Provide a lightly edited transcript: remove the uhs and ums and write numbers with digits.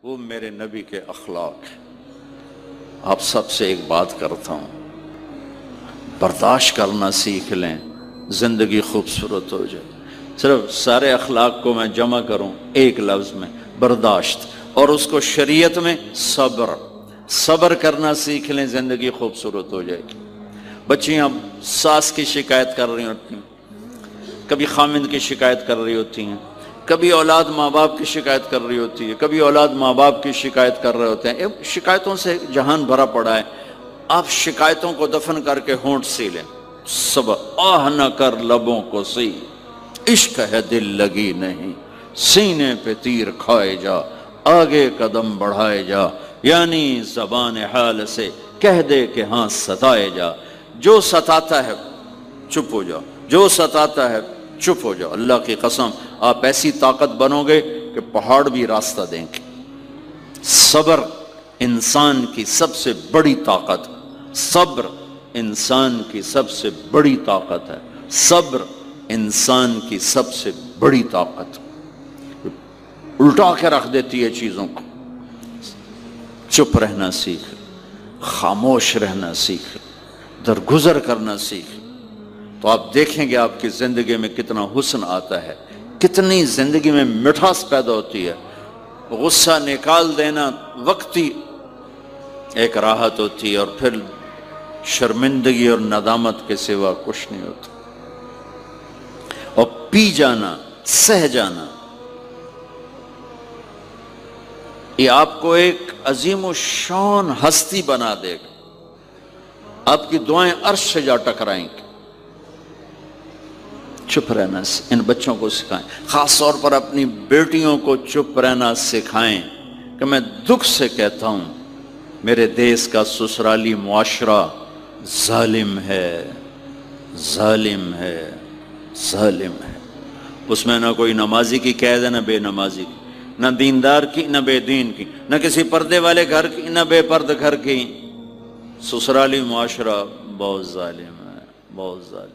وہ میرے نبی کے اخلاق ہیں۔ آپ سب سے ایک بات کرتا ہوں، برداشت کرنا سیکھ لیں، زندگی خوبصورت ہو جائے۔ صرف سارے اخلاق کو میں جمع کروں ایک لفظ میں، برداشت، اور اس کو شریعت میں صبر۔ صبر کرنا سیکھ لیں، زندگی خوبصورت ہو جائے گی۔ بچیاں ساس کی شکایت کر رہی ہوتی ہیں، کبھی خامند کی شکایت کر رہی ہوتی ہیں، کبھی اولاد ماں باپ کی شکایت کر رہی ہوتی ہے، کبھی اولاد ماں باپ کی شکایت کر رہے ہوتے ہیں۔ شکایتوں سے جہان بھرا پڑا ہے۔ آپ شکایتوں کو دفن کر کے ہونٹ سی لیں، صبر۔ آہ نہ کر لبوں کو سی، عشق ہے دل لگی نہیں، سینے پہ تیر کھائے جا، آگے قدم بڑھائے جا، یعنی زبان حال سے کہہ دے کہ ہاں ستائے جا۔ جو ستاتا ہے چپ ہو جاؤ، جو ستاتا ہے چپ ہو جاؤ۔ اللہ کی قسم آپ ایسی طاقت بنو گے کہ پہاڑ بھی راستہ دیں گے۔ صبر انسان کی سب سے بڑی طاقت، صبر انسان کی سب سے بڑی طاقت ہے، صبر انسان کی سب سے بڑی طاقت، الٹا کے رکھ دیتی ہے چیزوں کو۔ چپ رہنا سیکھ، خاموش رہنا سیکھ، درگزر کرنا سیکھ، تو آپ دیکھیں گے آپ کی زندگی میں کتنا حسن آتا ہے، کتنی زندگی میں مٹھاس پیدا ہوتی ہے۔ غصہ نکال دینا وقتی ایک راحت ہوتی ہے، اور پھر شرمندگی اور ندامت کے سوا کچھ نہیں ہوتا۔ اور پی جانا، سہ جانا، یہ آپ کو ایک عظیم و شان ہستی بنا دے گا۔ آپ کی دعائیں عرش سے جا ٹکرائیں گی۔ چپ رہنا ان بچوں کو سکھائیں، خاص طور پر اپنی بیٹیوں کو چپ رہنا سکھائیں کہ میں دکھ سے کہتا ہوں میرے دیس کا سسرالی معاشرہ ظالم ہے، ظالم ہے، ظالم ہے۔ اس میں نہ کوئی نمازی کی قید ہے، نہ بے نمازی کی، نہ دیندار کی، نہ بے دین کی، نہ کسی پردے والے گھر کی، نہ بے پرد گھر کی۔ سسرالی معاشرہ بہت ظالم ہے، بہت ظالم۔